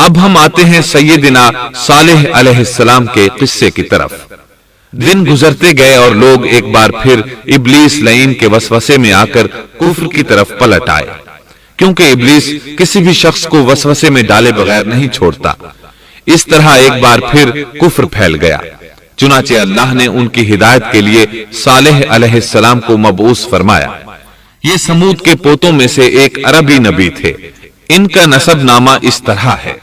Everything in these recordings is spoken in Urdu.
اب ہم آتے ہیں سیدنا صالح علیہ السلام کے قصے کی طرف۔ دن گزرتے گئے اور لوگ ایک بار پھر ابلیس لعین کے وسوسے میں آ کر کفر کی طرف پلٹ آئے، کیونکہ ابلیس کسی بھی شخص کو وسوسے میں ڈالے بغیر نہیں چھوڑتا۔ اس طرح ایک بار پھر کفر پھیل گیا، چنانچہ اللہ نے ان کی ہدایت کے لیے صالح علیہ السلام کو مبعوث فرمایا۔ یہ سمود کے پوتوں میں سے ایک عربی نبی تھے۔ ان کا نسب نامہ اس طرح ہے: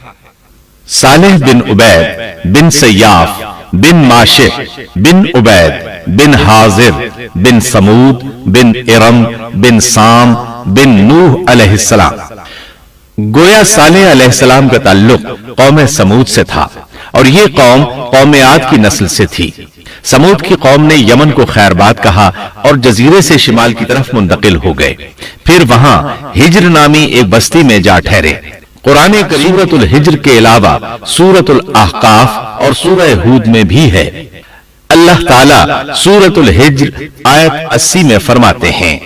صالح بن عبید بن سیاف بن ماشح بن عبید بن حاضر بن سمود بن ارم بن سام بن نوح علیہ السلام۔ گویا صالح علیہ السلام کا تعلق قوم سمود سے تھا، اور یہ قوم قوم عاد کی نسل سے تھی۔ سمود کی قوم نے یمن کو خیرباد کہا اور جزیرے سے شمال کی طرف منتقل ہو گئے، پھر وہاں ہجر نامی ایک بستی میں جا ٹھہرے۔ قرآن کریم سورۃ الحجر کے علاوہ سورۃ الاحقاف اور سورہ ہود میں بھی ہے۔ اللہ تعالیٰ سورۃ الحجر آیت 80 میں فرماتے ہیں،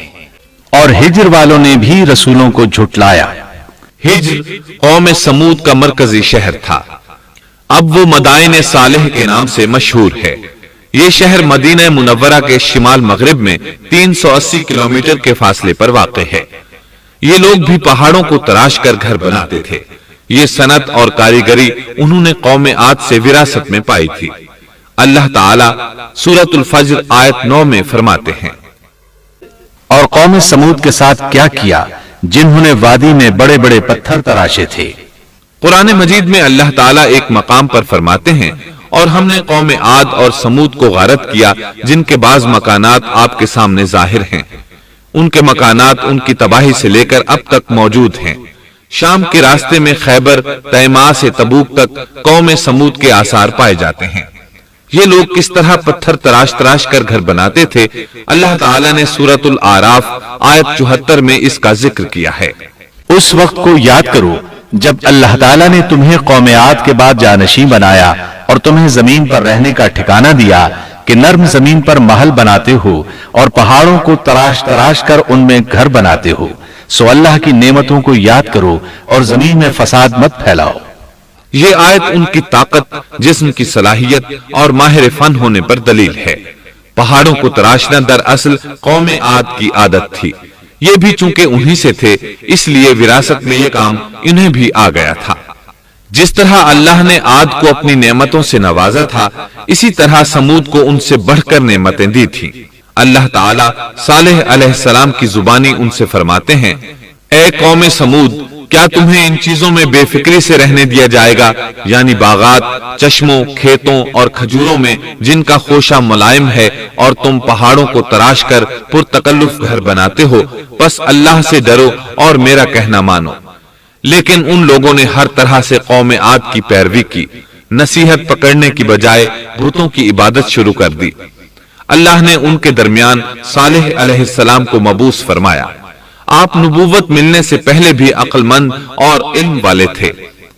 اور ہجر والوں نے بھی رسولوں کو جھٹلایا۔ ہجر قوم سمود کا مرکزی شہر تھا۔ اب وہ مدائن صالح کے نام سے مشہور ہے۔ یہ شہر مدینہ منورہ کے شمال مغرب میں 380 کلومیٹر کے فاصلے پر واقع ہے۔ یہ لوگ بھی پہاڑوں کو تراش کر گھر بناتے تھے۔ یہ صنعت اور کاریگری انہوں نے قوم عاد سے وراثت میں پائی تھی۔ اللہ تعالیٰ سورۃ الفجر آیت 9 میں فرماتے ہیں، اور قوم سمود کے ساتھ کیا کیا جنہوں نے وادی میں بڑے بڑے پتھر تراشے تھے۔ قرآن مجید میں اللہ تعالیٰ ایک مقام پر فرماتے ہیں، اور ہم نے قوم عاد اور سمود کو غارت کیا جن کے بعض مکانات آپ کے سامنے ظاہر ہیں۔ ان کے مکانات ان کی تباہی سے لے کر اب تک موجود ہیں۔ شام کے راستے میں خیبر، تیماء سے تبوک تک قوم سمود کے آثار پائے جاتے ہیں۔ یہ لوگ کس طرح پتھر تراش تراش کر گھر بناتے تھے، اللہ تعالیٰ نے سورۃ الاعراف آیت 74 میں اس کا ذکر کیا ہے۔ اس وقت کو یاد کرو جب اللہ تعالیٰ نے تمہیں قوم عاد کے بعد جانشین بنایا اور تمہیں زمین پر رہنے کا ٹھکانہ دیا کہ نرم زمین پر محل بناتے ہو اور پہاڑوں کو تراش تراش کر ان میں گھر بناتے ہو۔ سو اللہ کی نعمتوں کو یاد کرو اور زمین میں فساد مت پھیلاؤ۔ یہ آیت ان کی طاقت، جسم کی صلاحیت اور ماہر فن ہونے پر دلیل ہے۔ پہاڑوں کو تراشنا دراصل قوم عاد کی عادت تھی۔ یہ بھی چونکہ انہی سے تھے، اس لیے وراثت میں یہ کام انہیں بھی آ گیا تھا۔ جس طرح اللہ نے عاد کو اپنی نعمتوں سے نوازا تھا، اسی طرح سمود کو ان سے بڑھ کر نعمتیں دی تھیں۔ اللہ تعالیٰ صالح علیہ السلام کی زبانی ان سے فرماتے ہیں، اے قوم سمود، کیا تمہیں ان چیزوں میں بے فکری سے رہنے دیا جائے گا، یعنی باغات، چشموں، کھیتوں اور کھجوروں میں جن کا خوشہ ملائم ہے، اور تم پہاڑوں کو تراش کر پرتکلف گھر بناتے ہو؟ بس اللہ سے ڈرو اور میرا کہنا مانو۔ لیکن ان لوگوں نے ہر طرح سے قوم عاد کی پیروی کی، نصیحت پکڑنے کی بجائے بتوں کی عبادت شروع کر دی۔ اللہ نے ان کے درمیان صالح علیہ السلام کو مبعوث فرمایا۔ آپ نبوت ملنے سے پہلے بھی عقل مند اور علم والے تھے،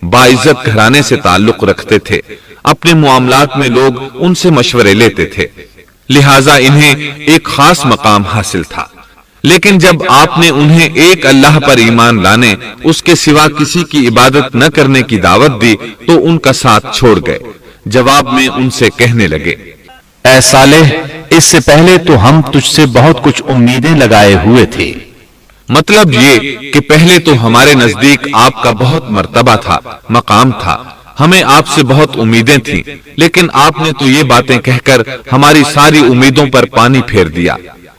باعزت گھرانے سے تعلق رکھتے تھے، اپنے معاملات میں لوگ ان سے مشورے لیتے تھے، لہٰذا انہیں ایک خاص مقام حاصل تھا۔ لیکن جب آپ نے انہیں ایک اللہ پر ایمان لانے، اس کے سوا کسی کی عبادت نہ کرنے کی دعوت دی تو ان کا ساتھ چھوڑ گئے۔ جواب میں ان سے کہنے لگے، اے صالح، اس سے پہلے تو ہم تجھ سے بہت کچھ امیدیں لگائے ہوئے تھے۔ مطلب یہ کہ پہلے تو ہمارے نزدیک آپ کا بہت مرتبہ تھا، مقام تھا، ہمیں آپ سے بہت امیدیں تھیں، لیکن آپ نے تو یہ باتیں کہہ کر ہماری ساری امیدوں پر پانی پھیر دیا۔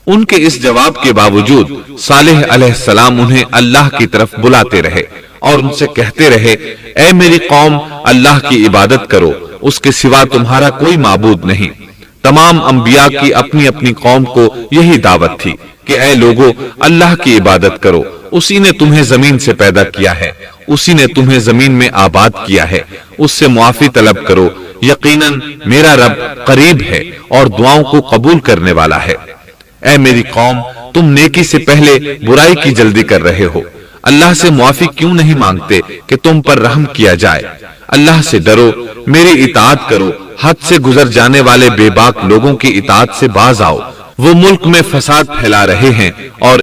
ان کے اس جواب کے باوجود صالح علیہ السلام انہیں اللہ کی طرف بلاتے رہے اور ان سے کہتے رہے، اے میری قوم، اللہ کی عبادت کرو، اس کے سوا تمہارا کوئی معبود نہیں۔ تمام انبیاء کی اپنی اپنی قوم کو یہی دعوت تھی کہ اے لوگو، اللہ کی عبادت کرو، اسی نے تمہیں زمین سے پیدا کیا ہے، اسی نے تمہیں زمین میں آباد کیا ہے، اس سے معافی طلب کرو، یقیناً میرا رب قریب ہے اور دعاؤں کو قبول کرنے والا ہے۔ اے میری قوم، تم نیکی سے پہلے برائی کی جلدی کر رہے ہو، اللہ سے معافی کیوں نہیں مانگتے کہ تم پر رحم کیا جائے؟ اللہ سے ڈرو، میری اطاعت کرو، حد سے گزر جانے والے بے باک لوگوں کی اطاعت سے باز آؤ، وہ ملک میں فساد پھیلا رہے ہیں اور